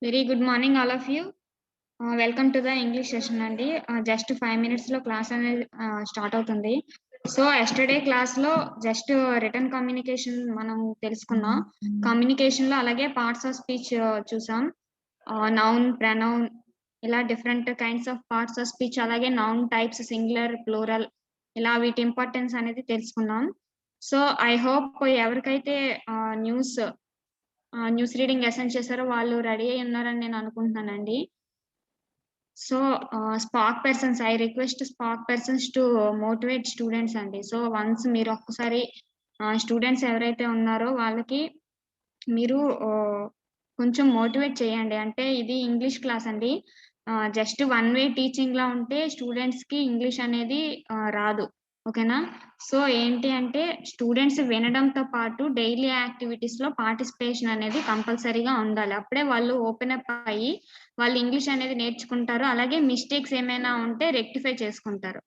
Very good morning, all of you. Welcome to the English session అండి. Just 5 minutes లో class అనేది start అవుతుంది. So yesterday class లో just written communication మనం తెలుసుకున్నాం. కమ్యూనికేషన్ లో అలాగే పార్ట్స్ ఆఫ్ స్పీచ్ చూసాం. నౌన్, ప్రనౌన్ ఇలా different kinds of parts of speech అలాగే నౌన్ టైప్స్ సింగులర్, ప్లూరల్ ఇలా వీటి ఇంపార్టెన్స్ అనేది తెలుసుకున్నాం. సో ఐ హోప్ ఎవరికైతే న్యూస్ రీడింగ్ అసైన్ చేశారో వాళ్ళు రెడీ అయి ఉన్నారని నేను అనుకుంటున్నానండి. So SPOC persons, I request SPOC persons to motivate students అండి. సో వన్స్ మీరు ఒక్కసారి స్టూడెంట్స్ ఎవరైతే ఉన్నారో వాళ్ళకి మీరు కొంచెం మోటివేట్ చేయండి. అంటే ఇది ఇంగ్లీష్ క్లాస్ అండి. జస్ట్ వన్ వే టీచింగ్ లా ఉంటే స్టూడెంట్స్ కి ఇంగ్లీష్ అనేది రాదు. ఓకేనా? సో ఏంటి అంటే స్టూడెంట్స్ వినడంతో పాటు డైలీ యాక్టివిటీస్ లో పార్టిసిపేషన్ అనేది కంపల్సరీగా ఉండాలి. అప్పుడే వాళ్ళు ఓపెన్ అప్ అయ్యి వాళ్ళు ఇంగ్లీష్ అనేది నేర్చుకుంటారు. అలాగే మిస్టేక్స్ ఏమైనా ఉంటే రెక్టిఫై చేసుకుంటారు.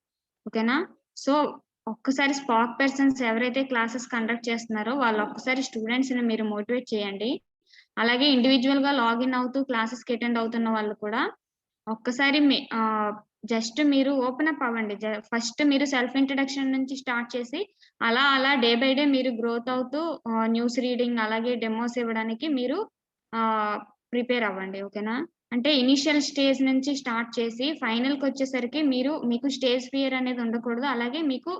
ఓకేనా? సో ఒక్కసారి స్పాక్ పర్సన్స్ ఎవరైతే క్లాసెస్ కండక్ట్ చేస్తున్నారో వాళ్ళు ఒక్కసారి స్టూడెంట్స్ ని మీరు మోటివేట్ చేయండి. అలాగే ఇండివిజువల్ గా లాగిన్ అవుతూ క్లాసెస్ కి అటెండ్ అవుతున్న వాళ్ళు కూడా ఒక్కసారి జస్ట్ మీరు ఓపెన్ అప్ అవ్వండి. ఫస్ట్ మీరు సెల్ఫ్ ఇంట్రడక్షన్ నుంచి స్టార్ట్ చేసి అలా అలా డే బై డే మీరు గ్రోత్ అవుతూ న్యూస్ రీడింగ్ అలాగే డెమోస్ ఇవ్వడానికి మీరు ప్రిపేర్ అవ్వండి. ఓకేనా? అంటే ఇనిషియల్ స్టేజ్ నుంచి స్టార్ట్ చేసి ఫైనల్ కి వచ్చేసరికి మీకు స్టేజ్ ఫియర్ అనేది ఉండకూడదు. అలాగే మీకు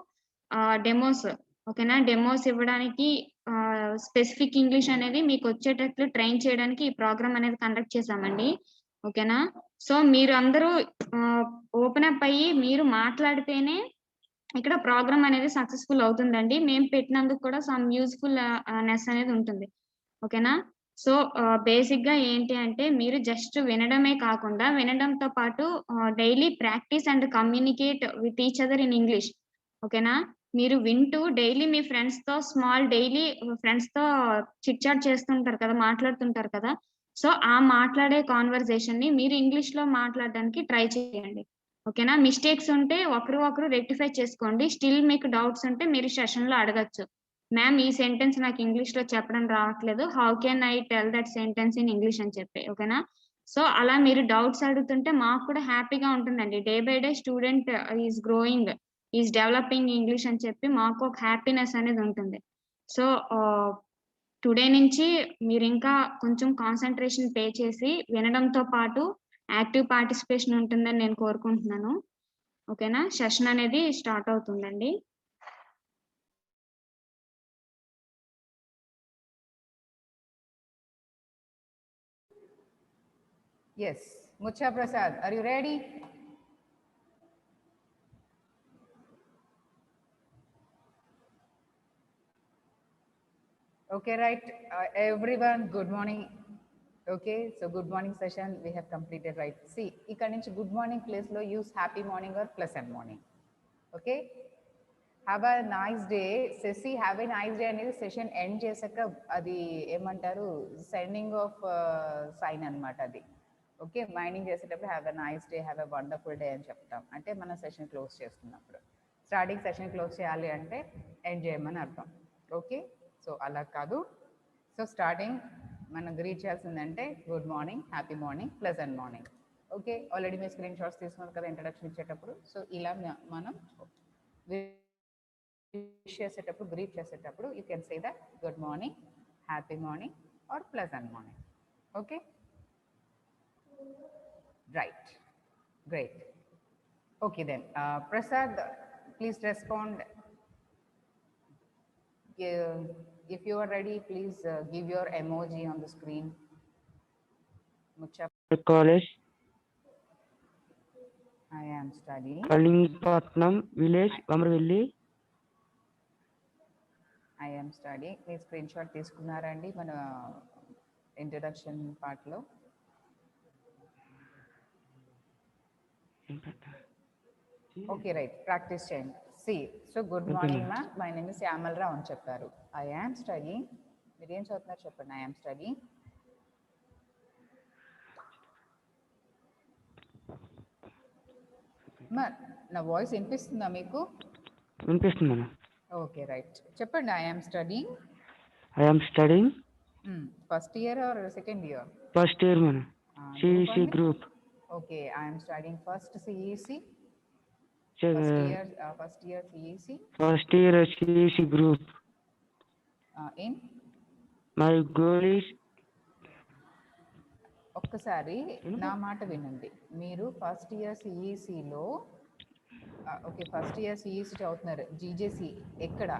డెమోస్ ఓకేనా? డెమోస్ ఇవ్వడానికి స్పెసిఫిక్ ఇంగ్లీష్ అనేది మీకు వచ్చేటట్లు ట్రైన్ చేయడానికి ఈ ప్రోగ్రామ్ అనేది కండక్ట్ చేశామండి. ఓకేనా? సో మీరు అందరూ ఓపెన్ అప్ అయ్యి మీరు మాట్లాడితేనే ఇక్కడ ప్రోగ్రామ్ అనేది సక్సెస్ఫుల్ అవుతుందండి. మేము పెట్టినందుకు కూడా సమ్ యూజ్ఫుల్ నెస్ అనేది ఉంటుంది. ఓకేనా? సో బేసిక్ గా ఏంటి అంటే మీరు జస్ట్ వినడమే కాకుండా వినడంతో పాటు daily practice and communicate with each other in English. ఓకేనా? మీరు వింటూ డైలీ మీ ఫ్రెండ్స్ తో డైలీ ఫ్రెండ్స్ తో చిట్ చాట్ చేస్తుంటారు కదా, మాట్లాడుతుంటారు కదా. సో ఆ మాట్లాడే కాన్వర్సేషన్ ని మీరు ఇంగ్లీష్ లో మాట్లాడడానికి ట్రై చేయండి. ఓకేనా? మిస్టేక్స్ ఉంటే ఒకరు రెక్టిఫై చేసుకోండి. స్టిల్ మీకు డౌట్స్ ఉంటే మీరు సెషన్ లో అడగచ్చు. మ్యామ్ ఈ సెంటెన్స్ నాకు ఇంగ్లీష్ లో చెప్పడం రావట్లేదు. How can I tell that sentence in English అని చెప్పి. ఓకేనా? సో అలా మీరు డౌట్స్ అడుగుతుంటే మాకు కూడా హ్యాపీగా ఉంటుందండి. Day by day student is growing, is developing English అని చెప్పి మాకు ఒక హ్యాపీనెస్ అనేది ఉంటుంది. సో టుడే నుంచి మీరు ఇంకా కొంచెం కాన్సంట్రేషన్ పే చేసి వినడంతో పాటు యాక్టివ్ పార్టిసిపేషన్ ఉంటుందని నేను కోరుకుంటున్నాను. ఓకేనా? సెషన్ అనేది స్టార్ట్ అవుతుందండి. Yes, Mucha Prasad, are you ready? Okay, right. Everyone, good morning. Okay, so good morning session we have completed, right? See, ikkada nunchi good morning place lo use happy morning or pleasant morning. Okay, have a nice day. Sissy, have a nice day అనేది session end చేశాక అది ఏమంటారు sending off sign అనమాట అది. Okay, మైనింగ్ చేసేటప్పుడు have a nice day, have a wonderful day అని చెప్తాం. అంటే మనం సెషన్ క్లోజ్ చేస్తున్నప్పుడు. స్టార్టింగ్ సెషన్ క్లోజ్ చేయాలి అంటే ఎండ్ చేయమని అర్థం. ఓకే, సో అలా కాదు. సో స్టార్టింగ్ మనం గ్రీట్ చేయాల్సిందంటే good morning, happy morning, pleasant morning. Okay, already మీరు స్క్రీన్ షాట్స్ తీసుకున్నారు కదా ఇంట్రడక్షన్ ఇచ్చేటప్పుడు. సో ఇలా మనం విష్ చేసేటప్పుడు, గ్రీట్ చేసేటప్పుడు you can say that good morning, happy morning or pleasant morning. Okay, right, great. Okay then, Prasad, please respond. If you are ready, please give your emoji on the screen. Mucha. College. I am studying. Kalingpatnam village, Amravelli. I am studying. Please screenshot తీసుకున్నారండి మన introduction part లో. Okay, right. Practice చేయండి. See, so good morning ma. My name is Yamal Rao అని చెప్పారు. I am studying. మీరు ఏం చదువుతున్నారు చెప్పండి. I am studying. మా నా వాయిస్ వినిపిస్తుందా మీకు? వినిపిస్తుంది మేడం. Okay, right. చెప్పండి. I am studying. I am studying. First year or second year? First year madam. CEC group. Okay, I am studying first CEC. Che- First year CEC First year CEC group. in. My goal is ఒక్కసారి నా మాట వినండి. మీరు first year సిఈసిలో okay first year CEC చదువుతున్నారు. GJC ఎక్కడ?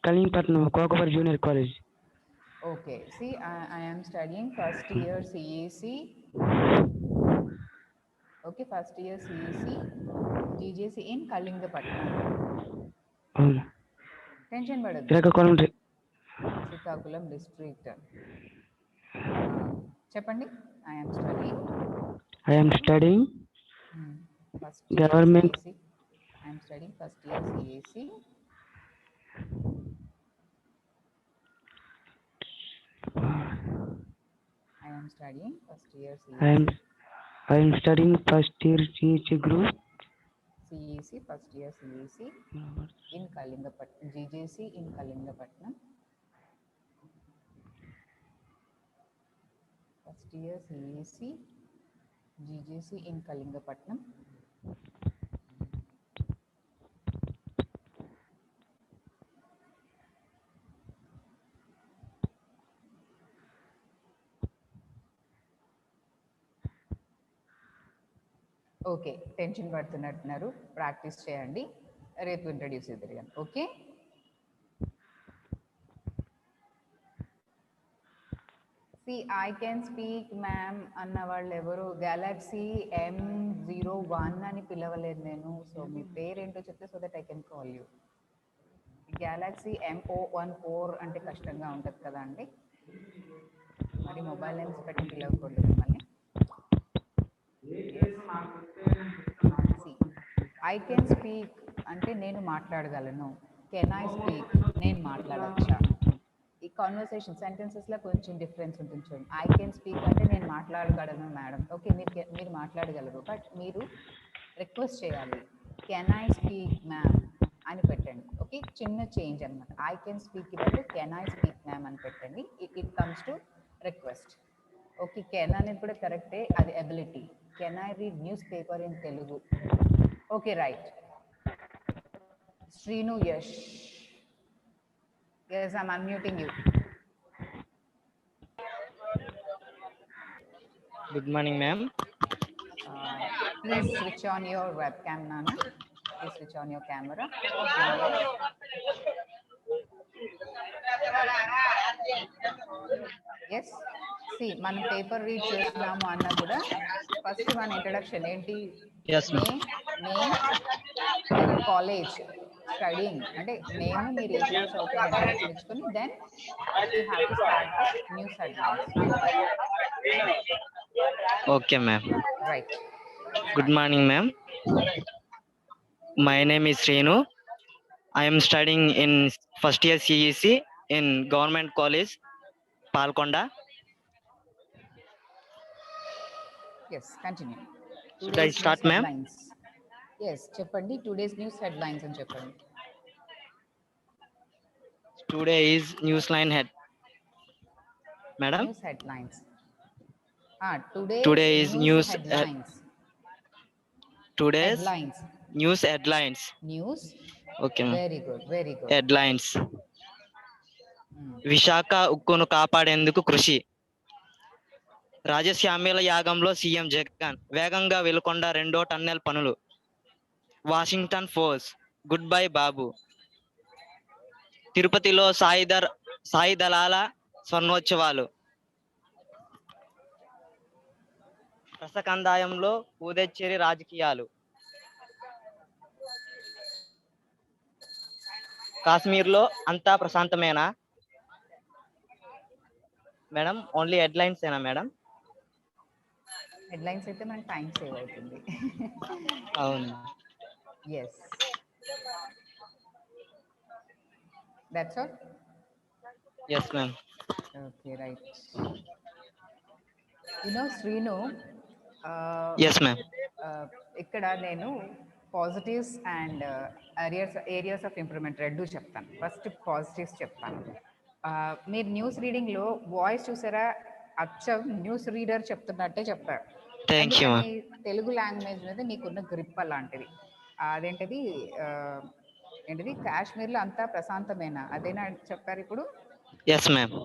Kalingpatnam, Kokopar Junior College. Okay, see I am studying first year CEC. Okay, first year CEC GJC in Kalingapatnam. అవును. Tension పడద్దు. శ్రీకాకుళం డిస్ట్రిక్ట్. చెప్పండి. I am studying first government. I am studying first year CAC. I am studying first year CAC. I am studying first year CEC group. CEC first year CEC in Kalingapatnam. GJC in Kalingapatnam. First year CEC GJC in Kalingapatnam. Okay, tension పడుతున్నట్టున్నారు. Practice చేయండి, రేపు introduce చేద్దరు కానీ. Okay, see I can speak ma'am అన్న వాళ్ళు ఎవరు? Galaxy M01 అని పిలవలేదు నేను. సో మీ పేరేంటో చెప్తే so that I can call you. Galaxy M014 అంటే కష్టంగా ఉంటుంది కదా అండి. మరి మొబైల్ నెంబర్స్ పెట్టి పిలవకూడదు మిమ్మల్ని. ఐ కెన్ స్పీక్ అంటే నేను మాట్లాడగలను. కెన్ ఐ స్పీక్ నేను మాట్లాడచ్చా? ఈ కాన్వర్సేషన్ సెంటెన్సెస్లో కొంచెం డిఫరెన్స్ ఉంటుంది చూడండి. ఐ కెన్ స్పీక్ అంటే నేను మాట్లాడగలను మేడం. ఓకే, మీరు మాట్లాడగలరు, బట్ మీరు రిక్వెస్ట్ చేయాలి. కెన్ ఐ స్పీక్ మ్యామ్ అని పెట్టండి. ఓకే, చిన్న చేంజ్ అనమాట. ఐ కెన్ స్పీక్ బదులు కెన్ ఐ స్పీక్ మ్యామ్ అని పెట్టండి. It comes to request. Okay, can అనేది కూడా కరెక్టే, అది ability. Can I read news paper in Telugu? Okay, right. Srinu, yes. Yes, I'm unmuting you. Good morning, ma'am. Please switch on your webcam, Nana. Please switch on your camera. Yes. See, మనం paper read చేస్తున్నాము అన్న కూడా first మన introduction ఏంటి? Yes, ma'am. Name, college, studying అంటే name, మీరు ఏ class అవుతారు ఇంట్రడక్షన్ ఇచ్చుకొని then you have to start the news headlines. Okay, ma'am. Right. Good morning, ma'am. My name is Srinu. I am studying in first year CEC in Government College, Palkonda. Yes, continue. Should I start, ma'am? Yes, చెప్పండి. Today's news headlines అని చెప్పండి. Today is Newsline head. Madam? News headlines. Today is news headlines. Today's Headlines. news headlines. News. Okay, ma'am. Very good, very good. Headlines. Visakha ఉక్కును కాపాడేందుకు కృషి. రాజశ్యామల యాగంలో CM Jagan వేగంగా వెలుకొండ 2వ tunnel పనులు. Washington post good bye బాబు. తిరుపతిలో సాయి దళాల స్వర్ణోత్సవాలు. రసకందాయంలో పూదెచ్చేరి రాజకీయాలు. కాశ్మీర్లో అంతా ప్రశాంతమేనా? మేడం ఓన్లీ హెడ్లైన్స్ ఏనా మేడం? హెడ్లైన్స్ అయితే మనకి టైం సేవ్ అవుతుంది. అవును. Yes. That's all? Yes, ma'am. Okay, right. You know, Srinu. Yes, ma'am. ఇక్కడ నేను positives and areas of improvement రెండు చెప్తాను. ఫస్ట్ పాజిటివ్స్ చెప్తాను. మీరు న్యూస్ రీడింగ్లో వాయిస్ చూసారా? అచ్చం న్యూస్ రీడర్ చెప్తున్నట్టే చెప్తారు. థ్యాంక్ యూ ఎందుకని మ్యామ్. తెలుగు లాంగ్వేజ్ మీద మీకున్న గ్రిప్ అలాంటిది. అదేంటిది ఏంటిది కాశ్మీర్లో అంతా ప్రశాంతమేనా అదేనా చెప్పారు ఇప్పుడు. Yes ma'am.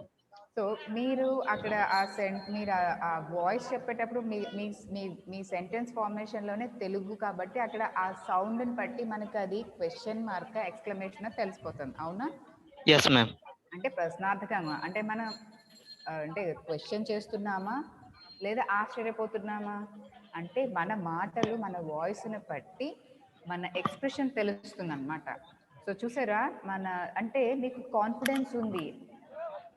సో మీరు అక్కడ మీరు ఆ వాయిస్ చెప్పేటప్పుడు మీ మీ మీ మీ సెంటెన్స్ ఫార్మేషన్లోనే తెలుగు కాబట్టి అక్కడ ఆ సౌండ్ని బట్టి మనకి అది క్వశ్చన్ మార్క్ ఎక్స్క్లమేషన్ తెలిసిపోతుంది, అవునా? Yes ma'am. అంటే ప్రశ్నార్థకంగా అంటే మనం అంటే క్వశ్చన్ చేస్తున్నామా లేదా ఆశ్చర్యపోతున్నామా అంటే మన మాటలు మన వాయిస్ని బట్టి మన ఎక్స్ప్రెషన్ తెలుస్తుంది అనమాట. సో చూసారా, మన అంటే మీకు కాన్ఫిడెన్స్ ఉంది,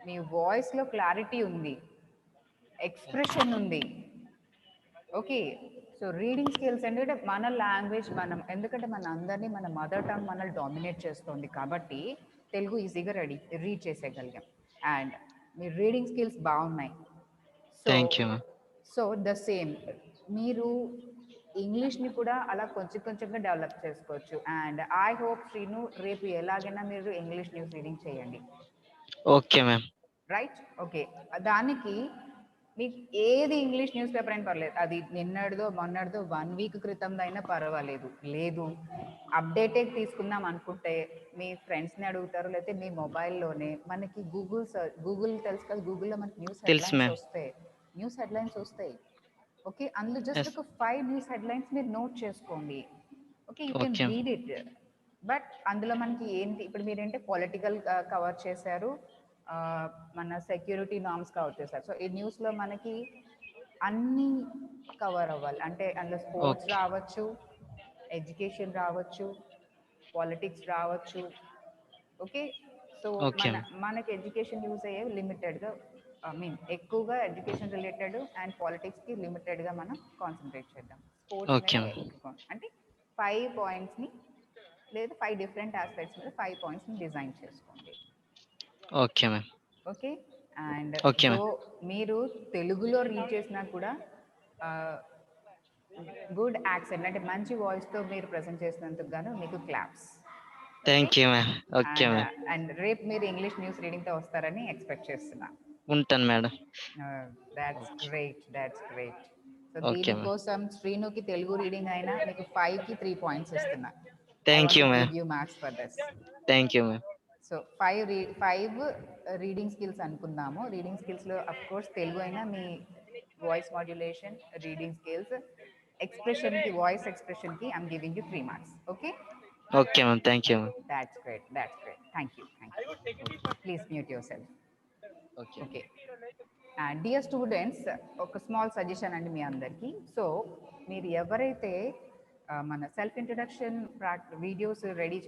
మీ వాయిస్లో క్లారిటీ ఉంది, ఎక్స్ప్రెషన్ ఉంది. ఓకే, సో రీడింగ్ స్కిల్స్ అంటే మన లాంగ్వేజ్ మనం ఎందుకంటే మన అందరినీ మన మదర్ టంగ్ మనల్ని డామినేట్ చేస్తుంది కాబట్టి తెలుగు ఈజీగా రీడ్ చేసేయగలిగాం. అండ్ మీ రీడింగ్ స్కిల్స్ బాగున్నాయి. Thank you ma'am. So the same మీరు ఇంగ్లీష్ని కూడా అలా కొంచెం కొంచెంగా డెవలప్ చేసుకోవచ్చు. అండ్ ఐ హోప్ శ్రీను రేపు ఎలాగైనా మీరు ఇంగ్లీష్ న్యూస్ రీడింగ్ చేయండి. Okay ma'am. Right, okay. దానికి మీకు ఏది ఇంగ్లీష్ న్యూస్ పేపర్ అయినా పర్లేదు, అది నిన్నటిదో మొన్నటిదో 1 వీక్ క్రితంది అయినా పర్వాలేదు. లేదు అప్డేటే తీసుకుందాం అనుకుంటే మీ ఫ్రెండ్స్ని అడుగుతారు, లేకపోతే మీ మొబైల్లోనే మనకి గూగుల్ తెలుసు కదా, గూగుల్లో మనకి న్యూస్ హెడ్లైన్స్ వస్తాయి. ఓకే, అందులో జస్ట్ ఒక 5 న్యూస్ హెడ్లైన్స్ మీరు నోట్ చేసుకోండి. Okay, you can read it. But అందులో మనకి ఏంటి ఇప్పుడు మీరేంటే పొలిటికల్ కవర్ చేశారు, మన సెక్యూరిటీ నార్మ్స్ కవర్ చేశారు. సో ఈ న్యూస్లో మనకి అన్నీ కవర్ అవ్వాలి. అంటే అందులో స్పోర్ట్స్ రావచ్చు, ఎడ్యుకేషన్ రావచ్చు, పాలిటిక్స్ రావచ్చు. ఓకే, సో మనకి ఎడ్యుకేషన్ యూజ్ అయ్యే లిమిటెడ్గా, ఎక్కువగా ఎడ్యుకేషన్ రిలేటెడ్ అండ్ పాలిటిక్స్కి లిమిటెడ్గా మనం కాన్సన్ట్రేట్ చేద్దాం. స్పోర్ట్స్ అంటే 5 పాయింట్స్ని లేదా 5 డిఫరెంట్ ఆస్పెక్ట్స్ మీద 5 పాయింట్స్ని డిజైన్ చేసుకోండి. Okay ma'am. Okay, and okay మీరు తెలుగులో రీడ్ చేసినా కూడా గుడ్ యాక్సెంట్ అంటే మంచి వాయిస్తో మీరు ప్రజెంట్ చేసినందుకు గాను మీకు claps. Thank you ma'am. Okay ma'am. And రేపు మీరు ఇంగ్లీష్ న్యూస్ రీడింగ్తో వస్తారని ఎక్స్పెక్ట్ చేస్తున్నా. ఉంటాను మేడం. That's great. సో దీనికోసం శ్రీనుకి తెలుగు రీడింగ్ అయినా మీకు 5కి 3 పాయింట్స్ ఇస్తున్నా. Thank you ma'am. Give you marks for this. Thank you ma'am. So 5 reading skills అనుకుందాము. రీడింగ్ స్కిల్స్లో అఫ్ కోర్స్ తెలుగు అయినా మీ వాయిస్ మాడ్యులేషన్, రీడింగ్ స్కిల్స్, ఎక్స్ప్రెషన్కి వాయిస్ ఎక్స్ప్రెషన్కి I'm giving you 3 marks. Okay. Okay ma'am. Thank you ma'am. That's great. Thank you. Please mute yourself. Okay. And dear students, ఒక small suggestion అండి మీ అందరికీ. So మీరు ఎవరైతే మన సెల్ఫ్ ఇంట్రడక్షన్ వీడియోస్ రెడీ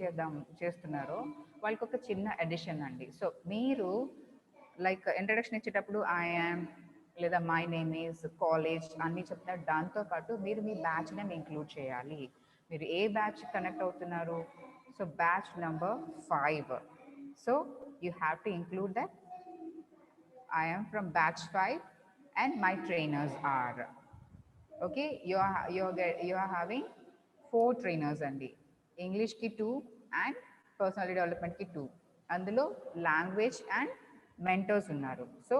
చేస్తున్నారో వాళ్ళకి ఒక చిన్న ఎడిషన్ అండి. సో మీరు లైక్ ఇంట్రడక్షన్ ఇచ్చేటప్పుడు ఐ యామ్ లేదా మై నేమ్ ఈజ్ కాలేజ్ అన్నీ చెప్తున్నారు. దాంతోపాటు మీరు మీ బ్యాచ్ నేమ్ ఇంక్లూడ్ చేయాలి. మీరు ఏ బ్యాచ్ కనెక్ట్ అవుతున్నారు? So batch number 5. So you have to include that I am from batch 5 and my trainers are. Okay, you are having 4 trainers andi. English ki 2 and personality development ki 2. అందులో language and mentors ఉన్నారు. So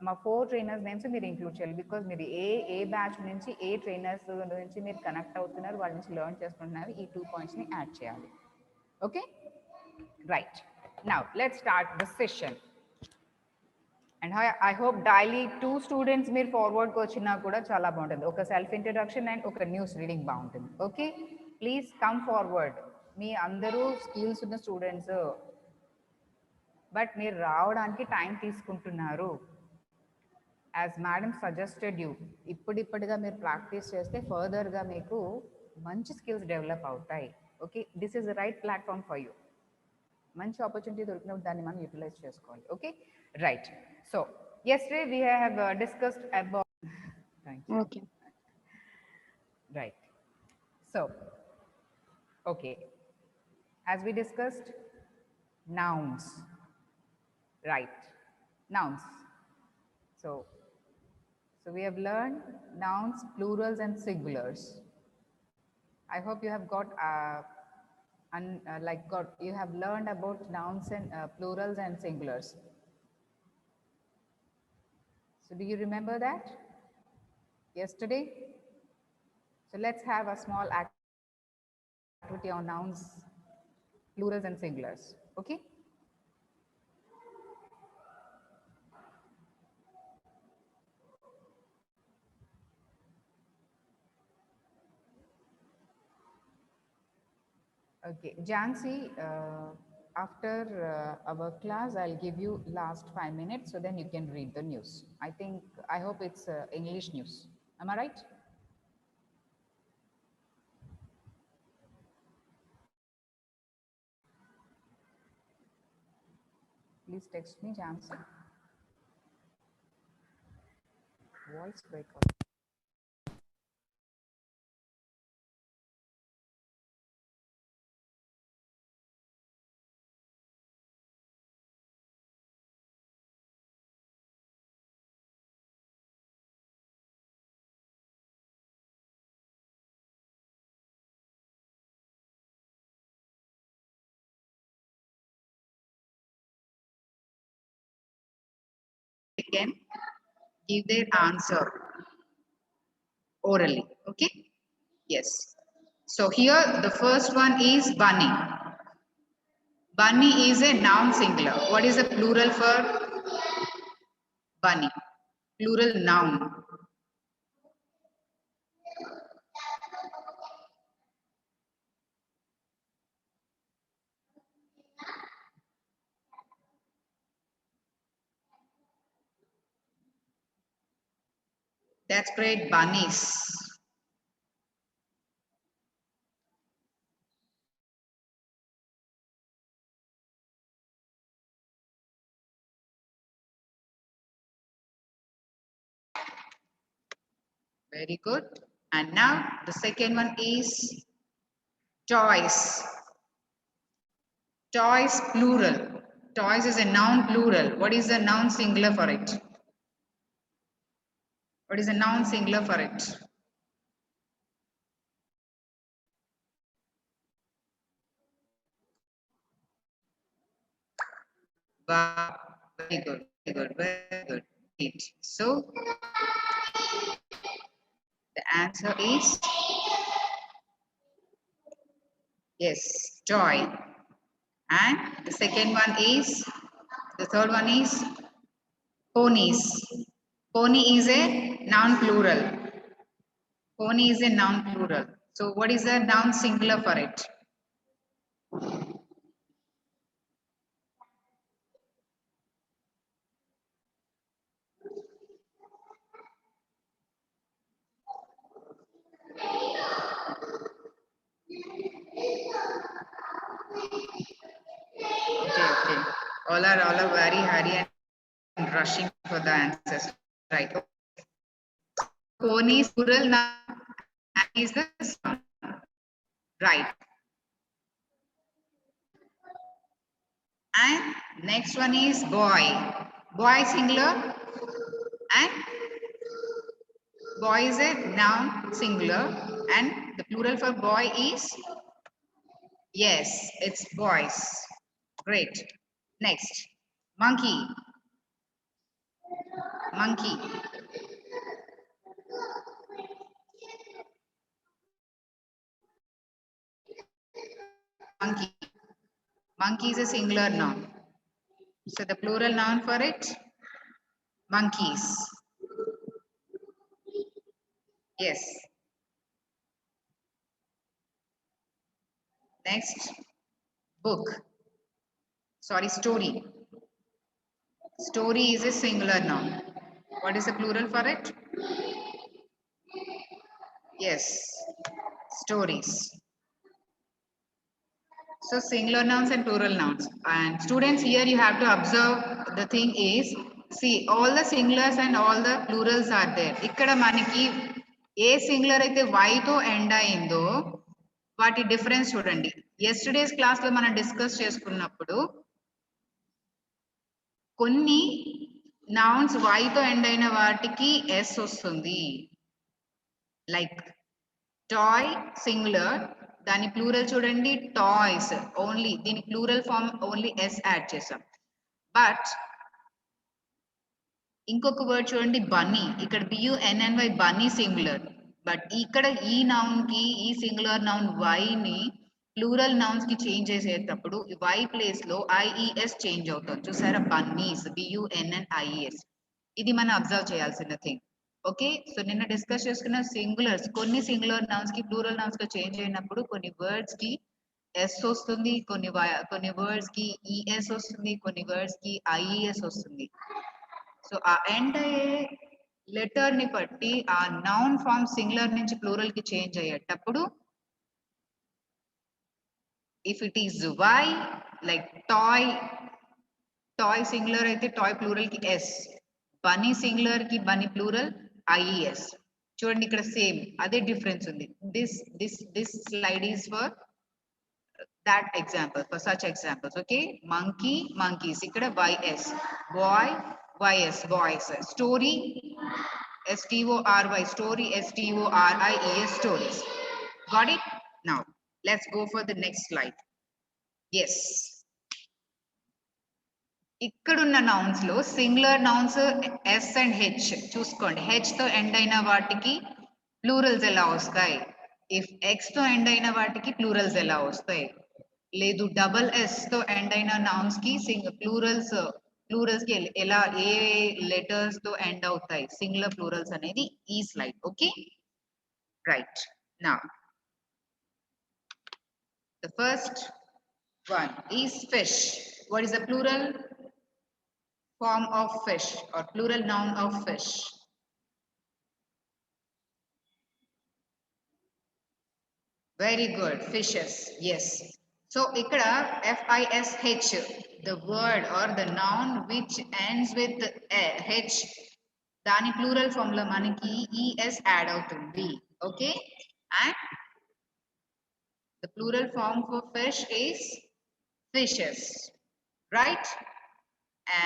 మా 4 trainers names మీరు include చేయాలి. Because మీరు ఏ batch నుంచి ఏ trainers నుంచి మీరు connect అవుతున్నారు, వాళ్ళ నుంచి లెర్న్ చేసుకుంటున్నారు, ఈ 2 పాయింట్స్ని యాడ్ చేయాలి. Okay, right. Now let's start the session. And I hope daily 2 students మీరు ఫార్వర్డ్కి వచ్చినా కూడా చాలా బాగుంటుంది. ఒక సెల్ఫ్ ఇంట్రడక్షన్ అండ్ ఒక న్యూస్ రీడింగ్ బాగుంటుంది. Okay, please come forward. మీ అందరూ స్కిల్స్ ఉన్న స్టూడెంట్స్, బట్ మీరు రావడానికి టైం తీసుకుంటున్నారు. యాజ్ మేడం సజెస్టెడ్ యూ, ఇప్పటిగా మీరు ప్రాక్టీస్ చేస్తే ఫర్దర్గా మీకు మంచి స్కిల్స్ డెవలప్ అవుతాయి. Okay, this is the right platform for you. మంచి ఆపర్చునిటీ దొరికినప్పుడు దాన్ని మనం యూటిలైజ్ చేసుకోవాలి. Okay, right. So yesterday we have discussed about. Thank you. Okay. Right. So okay, as we discussed nouns, right? Nouns. So we have learned nouns, plurals and singulars. I hope you have you have learned about nouns and plurals and singulars. So do you remember that? Yesterday? So let's have a small activity on nouns, plurals and singulars. Okay? Okay, Jansi, after our class, I'll give you last 5 minutes so then you can read the news. I hope it's English news. Am I right? Please text me, Jansi. Voice breakup. They can give their answer orally. Okay? Yes. So here the first one is bunny. Bunny is a noun singular. What is the plural for bunny? Plural noun. That's great, bunnies. Very good. And now the second one is toys. Toys plural. Toys is a noun plural. What is the noun singular for it? What is the noun singular for it? Wow. Very good. Very good. Very good. Great. So the answer is yes, toy. And the second one is, the third one is ponies. Pony is a noun plural. Pony is a noun plural. So what is the noun singular for it? Okay. All are very hurry and rushing for the answers. Right. Pony is plural noun and is the noun. Right. And next one is boy. Boy singular and boy is a noun singular and the plural for boy is yes, it's boys. Great. Next, monkey. Monkey. Monkey. Monkey is a singular noun. So the plural noun for it, monkeys. Yes. Next, book. Sorry, story. Story is a singular noun. What is the plural for it? Yes, stories. So singular nouns and plural nouns. And students, here you have to observe the thing is, see all the singulars and all the plurals are there. ikkada manaki A singular అయితే y తో end అయిందో వాటి difference చూడండి. యెస్టర్డేస్ class లో మనం discuss చేసుకున్నప్పుడు కొన్ని nouns y తో ఎండ్ అయిన వాటికి s వస్తుంది. లైక్ టాయ్ సింగులర్, దాని ప్లూరల్ చూడండి టాయ్స్, ఓన్లీ దీని plural form only s add చేసాం. బట్ ఇంకొక వర్డ్ చూడండి బన్నీ. ఇక్కడ BUNNY బన్నీ సింగులర్. బట్ ఇక్కడ ఈ నౌన్ కి ఈ సింగులర్ నౌన్ వై ని ప్లూరల్ నౌన్స్ కి చేంజ్ చేసేటప్పుడు వై ప్లేస్ లో IES చేంజ్ అవుతుంది. చూసారా, బన్నీస్, BUNNIES. ఇది మనం అబ్జర్వ్ చేయాల్సిన థింగ్. ఓకే, సో నిన్న డిస్కస్ చేసుకున్న సింగులర్స్, కొన్ని సింగులర్ నౌన్స్ కి ప్లూరల్ నౌన్స్ గా చేంజ్ అయినప్పుడు కొన్ని వర్డ్స్ కి S వస్తుంది, కొన్ని వర్డ్స్ కి ES వస్తుంది, కొన్ని వర్డ్స్ కి IES వస్తుంది. సో ఆ ఎండ్ అయ్యే లెటర్ ని బట్టి ఆ నౌన్ ఫామ్ సింగులర్ నుంచి ప్లూరల్ కి చేంజ్ అయ్యేటప్పుడు if it is y, like toy, toy singular అయితే టాయ్ ప్లూరల్ కి S, బనీ సింగులర్ కి బనీ ప్లూరల్ IES. చూడండి ఇక్కడ సేమ్ అదే డిఫరెన్స్ ఉంది. This slide is for that example, for such examples. Okay, monkey, monkeys, ikkada YS, boy, YS, boys, story, STORY, story, STORIES, stories. Got it? Now let's go for the next slide. Yes, ఇక్కడున్న nouns లో singular nouns S and H చూసుకోండి. H తో end అయిన వాటికి plurals ఎలా వస్తాయి, if X తో end అయిన వాటికి ప్లూరల్స్ ఎలా వస్తాయి, లేదు డబల్ S తో ఎండ్ అయిన నౌన్స్ కి ప్లూరల్స్ కి ఎలా, ఏ లెటర్స్ తో ఎండ్ అవుతాయి సింగులర్ ప్లూరల్స్ అనేది ఈ slide. Okay, right. Now the first one is fish. What is the plural form of fish or plural noun of fish? Very good, fishes. Yes. So ikkada FISH, the word or the noun which ends with H, dani plural form lo manaki ES add avutundi. Okay, and the plural form for fish is fishes, right?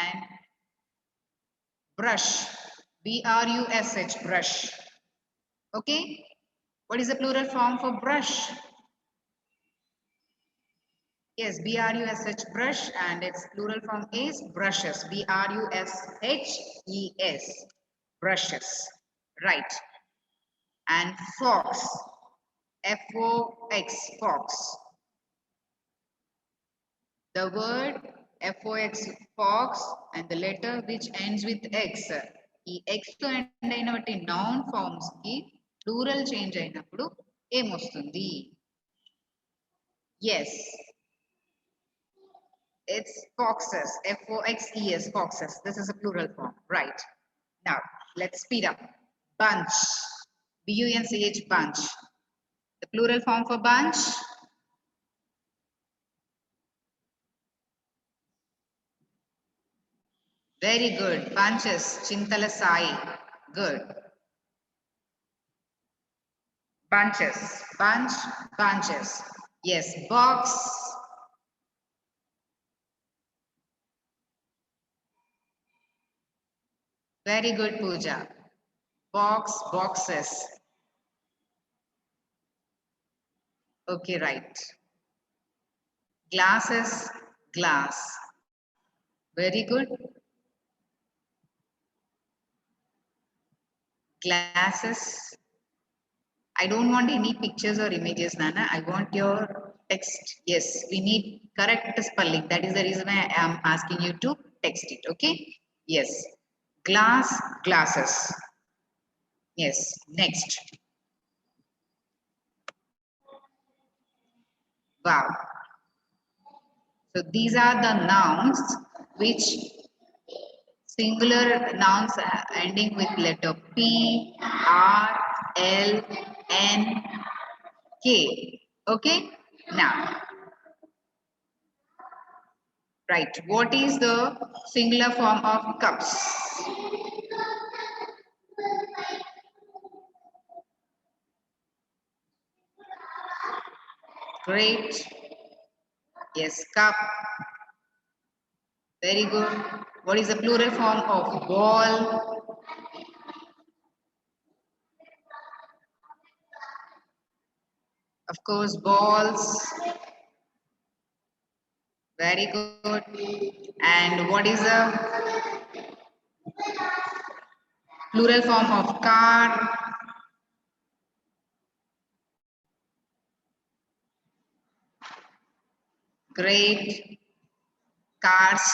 And brush, BRUSH, brush. Okay, what is the plural form for brush? Yes, BRUSH, brush, and its plural form is brushes, BRUSHES, brushes, right? And fox, FOX, fox. The word FOX, fox, and the letter which ends with X. ఈ X తో end అయిన వాటి noun forms కి plural change అయినప్పుడు ఏమొస్తుంది? Yes, it's foxes, FOXES, foxes. This is a plural form, right? Now let's speed up. Bunch, BUNCH, bunch. The plural form for bunch? Very good, bunches, Chintala Sai. Good. Bunches, bunch, bunches. Yes, box. Very good, Pooja. Box, boxes. Okay, right. Glasses, glass. Very good. Glasses. I don't want any pictures or images, Nana. I want your text. Yes, we need correct spelling. That is the reason I am asking you to text it. Okay. Yes. Glass, glasses. Yes. Next. Wow. So these are the nouns which singular nouns ending with letter P, R, L, N, K. Okay. Now, right. What is the singular form of cups? Great. Yes, cup. Very good. What is the plural form of ball? Of course, balls. Very good. And what is the Plural form of car. Great. Cars.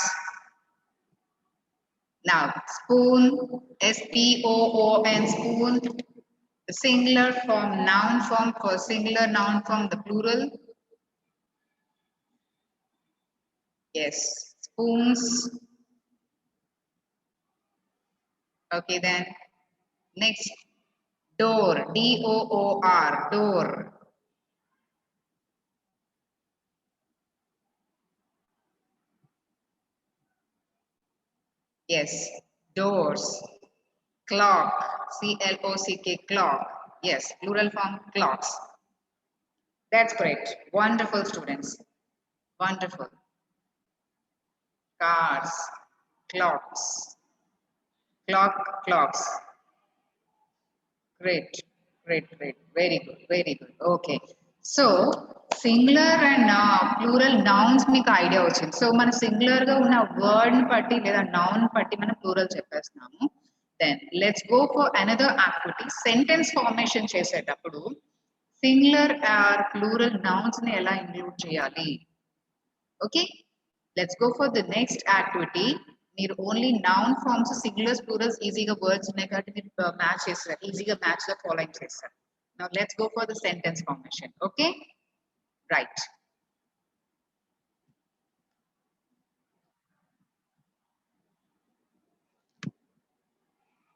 Now, spoon, S-P-O-O-N, spoon, the singular form, noun form for singular, noun form, the plural. Yes, spoons. Okay, then next, door, D-O-O-R, door. Yes, doors. Clock, C-L-O-C-K, clock. Yes, plural form, clocks. That's great. Wonderful, students. Wonderful. Cars, clocks, clocks. Great, great. Very good, very good. Okay. So, singular and plural nouns మీకు idea వచ్చింది. So మన singular గా ఉన్న word ని బట్టి లేదా noun బట్టి మనం ప్లూరల్ చెప్పేస్తున్నాము. Then let's go for another activity. Sentence formation చేసేటప్పుడు సింగులర్ ఆర్ ప్లూరల్ నౌన్స్ ని ఎలా ఇంక్లూడ్ చేయాలి? Okay, let's go for the next activity. మీరు only noun forms singulars plurals ఈజీగా వర్డ్స్ ఉన్నాయి కాబట్టి మీరు మ్యాచ్ చేస్తారు, ఈజీగా మ్యాచ్ గా ఫాలోయింగ్ చేస్తారు. Now let's go for the sentence formation. Okay, right.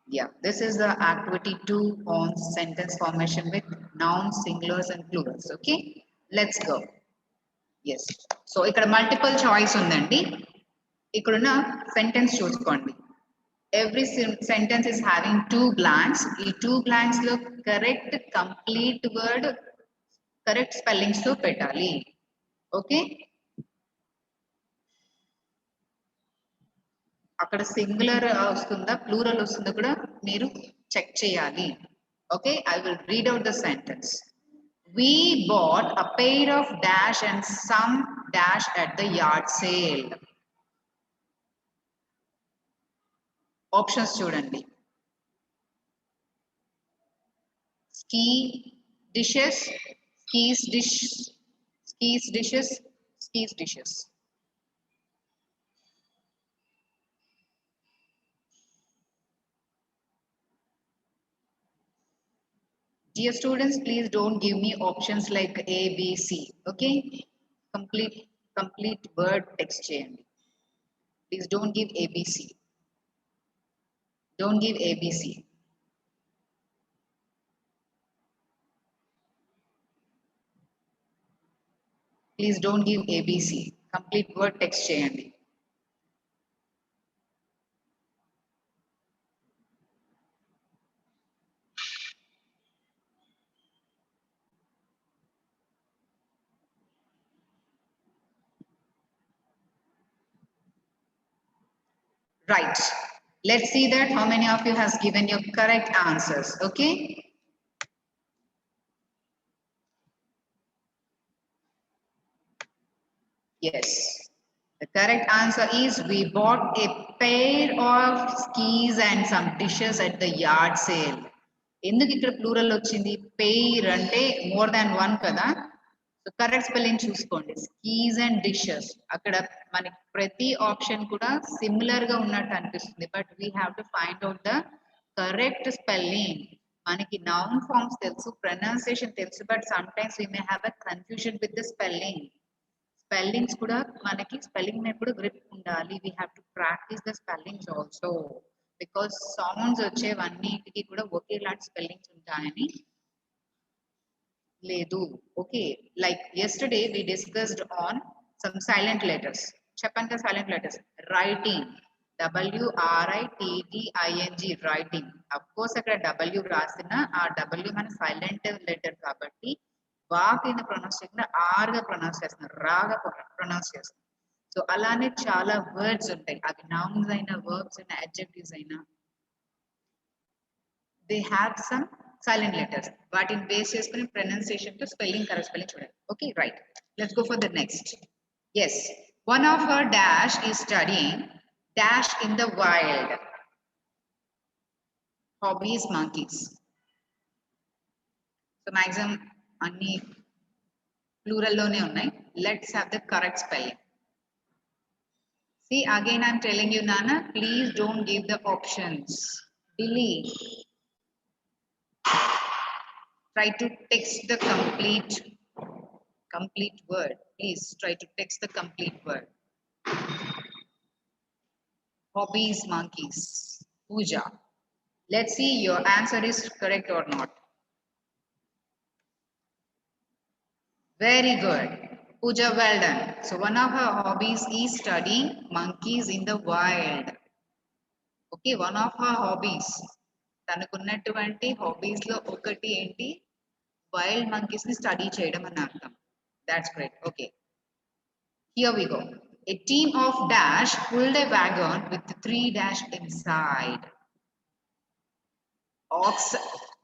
Yeah, this is the activity 2 on sentence formation with nouns, singulars and plurals. Okay, let's go. Yes, so ఇక్కడ multiple choice ఉందండి. ఇక్కడున్న sentence చూసుకోండి. Every sentence is having 2 blanks. ఈ 2 blanks లో correct complete word correct spellings తో పెట్టాలి. Okay, అక్కడ singular వస్తుందా ప్లూరల్ వస్తుందా కూడా మీరు చెక్ చేయాలి. Okay, I will read out the sentence. We bought a pair of dash and some dash at the yard sale. Options చూడండి. ski dishes, skis dishes. Dear students, please don't give me options like A, B, C. Okay, complete word text చేయండి. Please don't give A, B, C. Don't give A, B, C. Please don't give A, B, C. Complete word text చేయండి. Right. Let's see that how many of you has given your correct answers. Okay. Yes. The correct answer is we bought a pair of skis and some dishes at the yard sale. ఎందుకు ఇక్కడ plural వచ్చింది? Pair అంటే more than one కదా. So correct spelling చూసుకోండి. Skis and dishes. అక్కడ మనకి ప్రతి option కూడా సిమిలర్ గా ఉన్నట్టు అనిపిస్తుంది, but we have to find out the correct spelling. మనకి నౌన్ ఫార్మ్స్ తెలుసు, ప్రొనౌన్సియేషన్ తెలుసు, but sometimes we may have a confusion with the spelling. Spellings కూడా మనకి స్పెల్లింగ్ మీద కూడా గ్రిప్ ఉండాలి. We have to practice the spellings also, because sounds వచ్చేవన్నిటికి కూడా ఒకేలాంటి స్పెల్లింగ్స్ ఉంటాయని లేదు. Okay, like yesterday we discussed on some silent letters. చెప్పండి కదా silent letters. Writing, WRITTING, writing. Of course అక్కడ W రాసిన ఆ W మన సైలెంట్ లెటర్ కాబట్టి వా కింద ప్రొనౌన్స్ చేయకుండా ఆర్ గా ప్రొనౌన్స్ చేస్తున్నారు, రాగా ప్రొనౌన్స్ చేస్తున్నారు. సో అలానే చాలా వర్డ్స్ ఉంటాయి, అవి నౌన్స్ అయినా వర్బ్స్ అయినా అడ్జెక్టివ్స్ అయినా, they have some silent letters. వాటిని బేస్ చేసుకుని ప్రొనౌన్సియేషన్ తో స్పెల్లింగ్ కరెక్ట్ స్పెల్లింగ్ చూడండి. Okay, right. Let's go for the next. yes, one of her dash is studying dash in the wild. Hobbies, monkeys. So maximum anni plural lone unnai. Let's have the correct spelling. See, again I'm telling you, Nana, please don't give the options. Delete. Try to text the complete word. Please try to text the complete word. Hobbies, monkeys. Pooja. Let's see your answer is correct or not. Very good. Pooja, well done. So one of her hobbies is studying monkeys in the wild. Okay, one of her hobbies. తనకున్నటువంటి hobbies లో ఒకటి ఏంటి wild monkeys ని study చేయడం అని అర్థం. That's great. Okay. Here we go. A team of dash pulled a wagon with 3 dash inside. Ox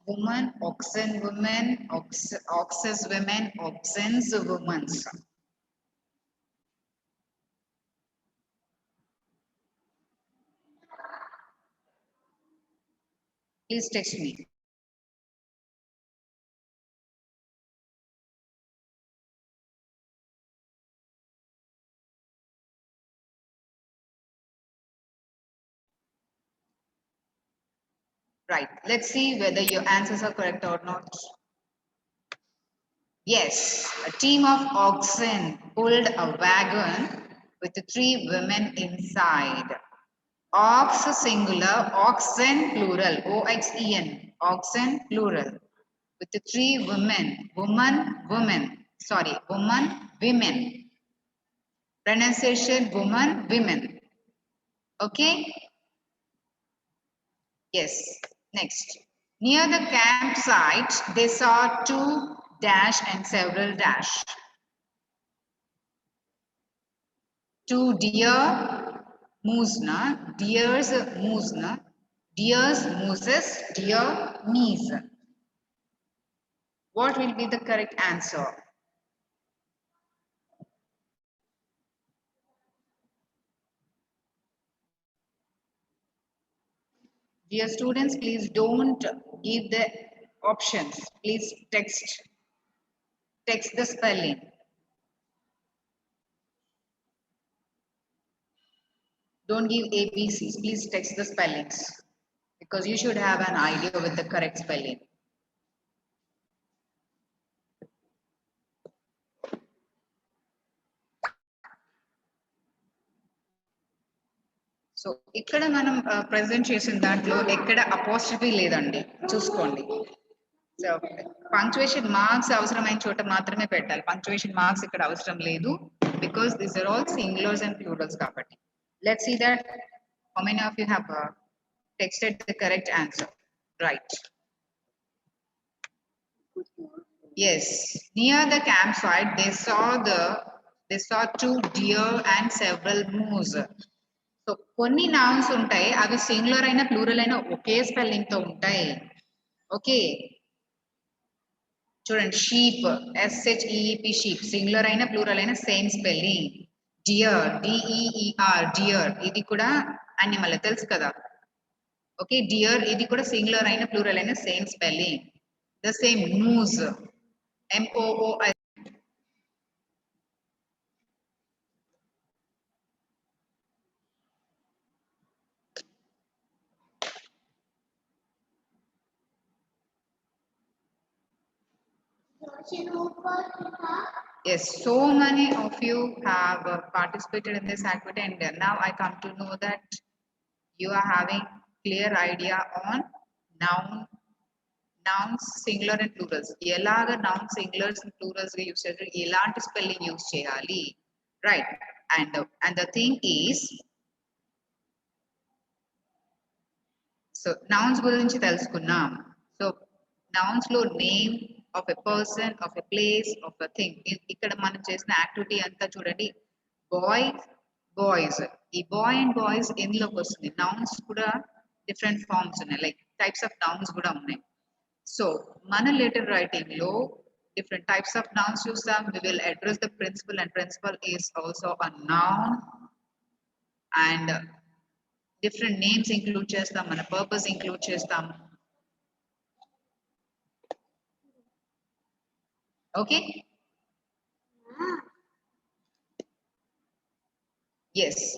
woman, oxen women, oxes women, oxens women. Please text me. Right. Let's see whether your answers are correct or not. Yes, a team of oxen pulled a wagon with 3 women inside. Ox singular, oxen plural, O-X-E-N, oxen plural. With the 3 women, women, women. Pronunciation, woman, women. Okay? Yes, next. Near the campsite, they saw 2 dash and several dash. 2 deer, moosna, deers, moosna, deers, mooses, deer, meese. What will be the correct answer? Dear students, please don't give the options. Please text the spelling. Don't give ABCs. Please text the spellings because you should have an idea with the correct spelling. So ఇక్కడ మనం present చేసిన దాంట్లో ఎక్కడ apostrophe లేదండి, చూసుకోండి. So punctuation marks అవసరమైన చోట మాత్రమే పెట్టాలి. పంక్చువేషన్ మార్క్స్ ఇక్కడ అవసరం లేదు because these are all singulars and plurals కాబట్టి. Let's see that how many of you have texted the correct answer. Right. Yes, near the campsite they saw 2 deer and several moose. So కొన్ని nouns ఉంటాయి, అవి singular అయినా plural అయినా ఒకే spelling తో ఉంటాయి. Okay, చూడండి, sheep, SHEEP, sheep, singular అయినా plural అయినా same spelling. Dear, DEER, dear, ఇది కూడా అనిమల్, తెలుసు కదా. ఓకే, డియర్ ఇది కూడా సింగులర్ అయినా ప్లూరల్ అయినా same spelling. The same moose, MOOS. Yes, so many of you have participated in this activity, and now I come to know that you are having clear idea on nouns singular and plurals. Elaga nouns singulars and plurals we use cheyaలి, elanti spelling use cheyali, right? And the thing is, so nouns గురించి తెలుసుకున్నాం. So nouns లో name of a person, of a place, of a thing. ఇక్కడ మనం చేసిన activity అంతా చూడండి, boys. ఈ bye and boys ఎందులోకి వస్తుంది? నౌన్స్ కూడా డిఫరెంట్ ఫార్మ్స్ ఉన్నాయి, లైక్ టైప్స్ ఆఫ్ నౌన్స్ కూడా ఉన్నాయి. సో మన లెటర్ రైటింగ్ లో different types of nouns చూస్తాం. We will address the principal, and principal is also a noun, and different names include చేస్తాం, మన purpose include చేస్తాం. Okay. Yes.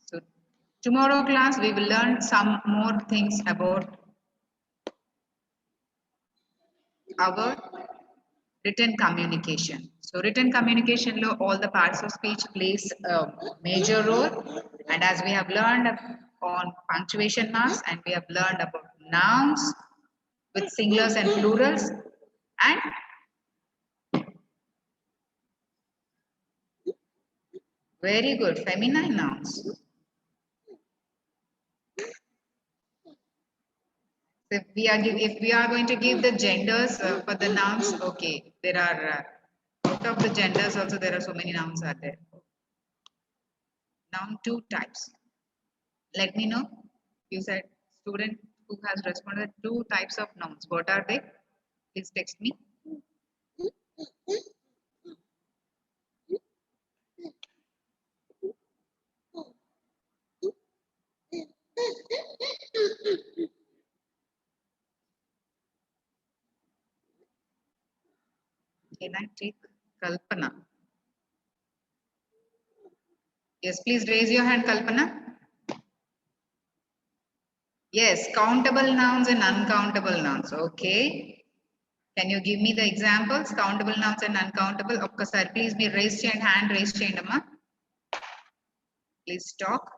So tomorrow class we will learn some more things about our written communication. So written communication lo all the parts of speech plays a major role, and as we have learned on punctuation marks, and we have learned about nouns with singulars and plurals, and very good feminine nouns. If we are going to give the genders for the nouns, okay, there are out of the genders also there are so many nouns are there. Noun two types. Let me know. You said student who has responded two types of nouns. What are they? Please text me. Can I take Kalpana? Yes, please raise your hand, Kalpana. Yes, countable nouns and uncountable nouns. Okay. Can you give me the examples? Countable nouns and uncountable. Okkasari, please me raise your hand, raise your hand, amma. Please talk.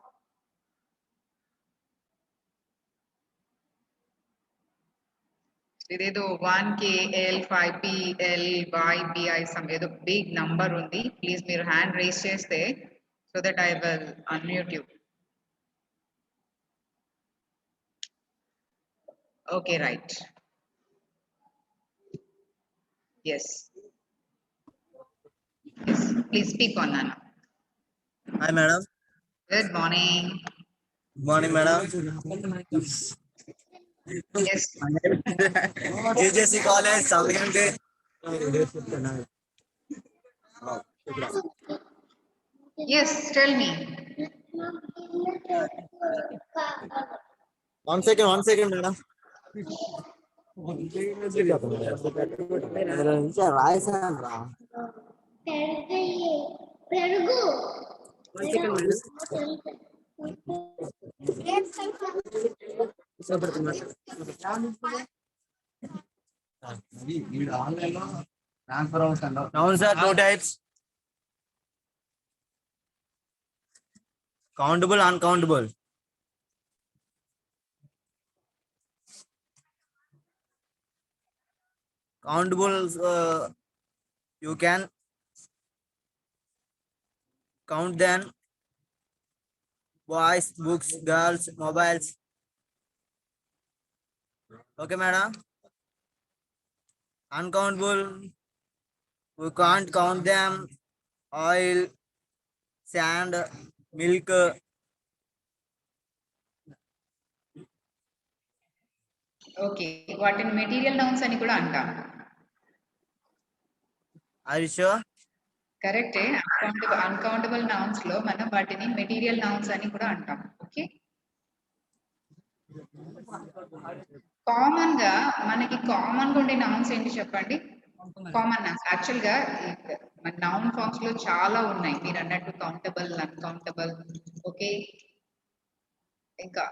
ఇదేదో 1K, L, 5P, L, Y, PI some ఏదో big number ఉంది. Please మీరు hand raise చేస్తే so that I will unmute you. Okay, right. Yes. Yes. Please speak on Nana. Hi, madam. Good morning. Good morning, madam. Yes. JJC College, Savyante. Yes, tell me. One second, madam. రాయసాను అవును sir two types countable uncountable countable you can count them boys books girls mobiles okay madam uncountable we can't count them oil sand milk okay వాటిని material nouns అని కూడా అంటాం. are you sure కరెక్టే. Uncountable nouns లో మనం వాటిని material nouns అని కూడా అంటాం. ఓకే. కామన్ గా మనకి కామన్ గా ఉండే నౌన్స్ ఏంటి చెప్పండి? కామన్ నౌన్స్ యాక్చువల్ గా మన నౌన్ ఫామ్స్ లో చాలా ఉన్నాయి. మీరు అన్నట్టు కౌంటబుల్ అన్కౌంటబుల్. ఓకే. ఇంకా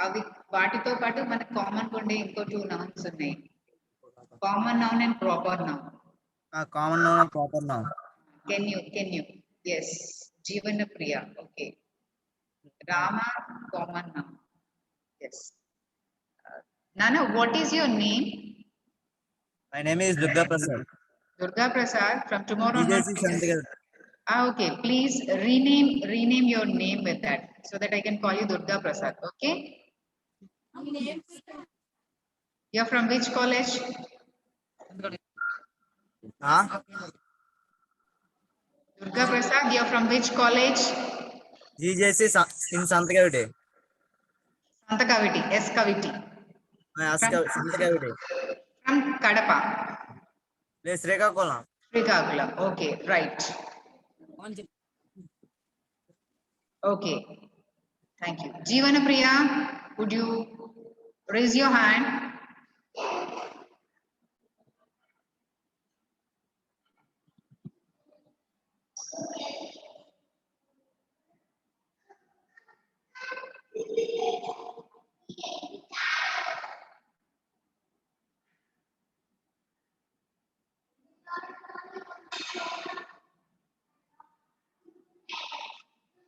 అవి వాటితో పాటు మనకు కామన్ గా ఉండే ఇంకో టూ నౌన్స్ ఉన్నాయి. Common noun and proper noun. common noun and proper noun Can you? Yes. Jeevana Priya. Okay. Rama, common noun. Yes. Nana, what is your name? my name is Durga Prasad Durga Prasad. From tomorrow on. DJC Santigar Okay. Please rename your name with that so that I can call you Durga Prasad. Okay. You're from which college? huh Durga Prasad. You're from which college? DJC in Santigar Santa Kaviti. S Kaviti. Santigar From Kadapa. place Srikakulam Srikakulam. Okay. Right. Okay. Thank you. Jeevana Priya, would you raise your hand?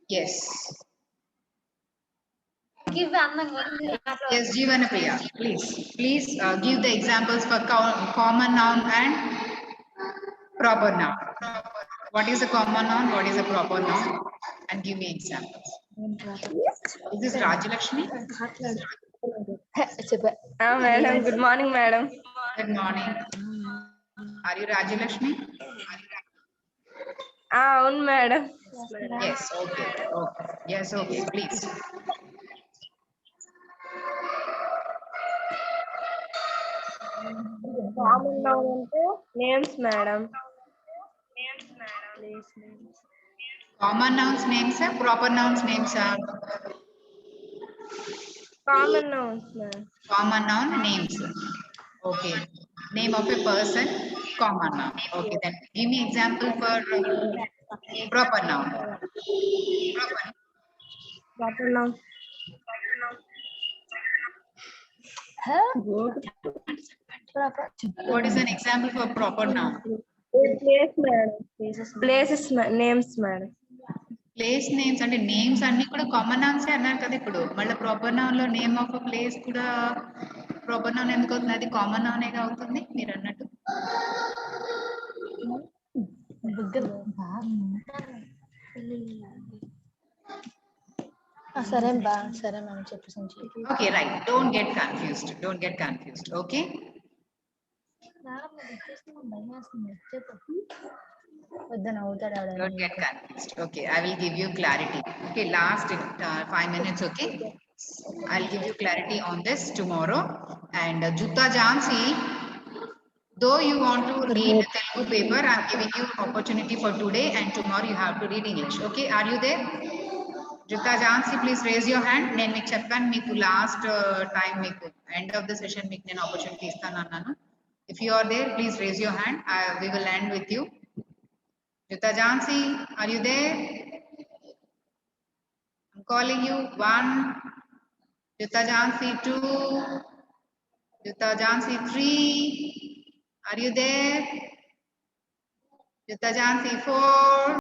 Yes. Give Yes, Jeevanapriya, please. Please give the examples for common noun and proper noun. What is a common noun? What is a proper noun? And give me examples. Is this Rajalakshmi? Madam, good morning, madam. Good morning. Are you Rajalakshmi? Avunu madam. Yes, okay. Okay. Yes, okay, please. Common noun అంటే names, madam. Common nouns names are proper nouns names are Common nouns, madam. common noun names. Okay. Name of a person, common noun. Okay, then give me example for proper noun. Proper noun. What is an example for proper noun? Place, madam. Places, names, madam. Place names అంటే names అన్ని కూడా common nouns అన్నారు కదా ఇప్పుడు మళ్ళీ proper noun లో name of a place కూడా proper noun ఎందుకు అవుతుంది అది కామన్ నౌనేగా అవుతుంది మీరు అన్నట్టు సరే బా సరే మేడం చెప్పేసి okay right don't get confused okay వద్దని అవుతాడు don't get confused okay I will give you clarity okay last 5 minutes okay I'll give you clarity on this tomorrow and Jutta Jansi though you want to read Telugu paper I'm giving you opportunity for today and tomorrow you have to read English okay are you there Jutta Jansi please raise your hand నేను మీకు చెప్పాను మీకు last time మీకు end of the session మీకు నేను opportunity ఇస్తాను అన్నాను if you are there please raise your hand we will end with you Jutta Jansi, are you there? I'm calling you. 1. Jutta Jansi 2. Jutta Jansi 3. Are you there? Jutta Jansi 4.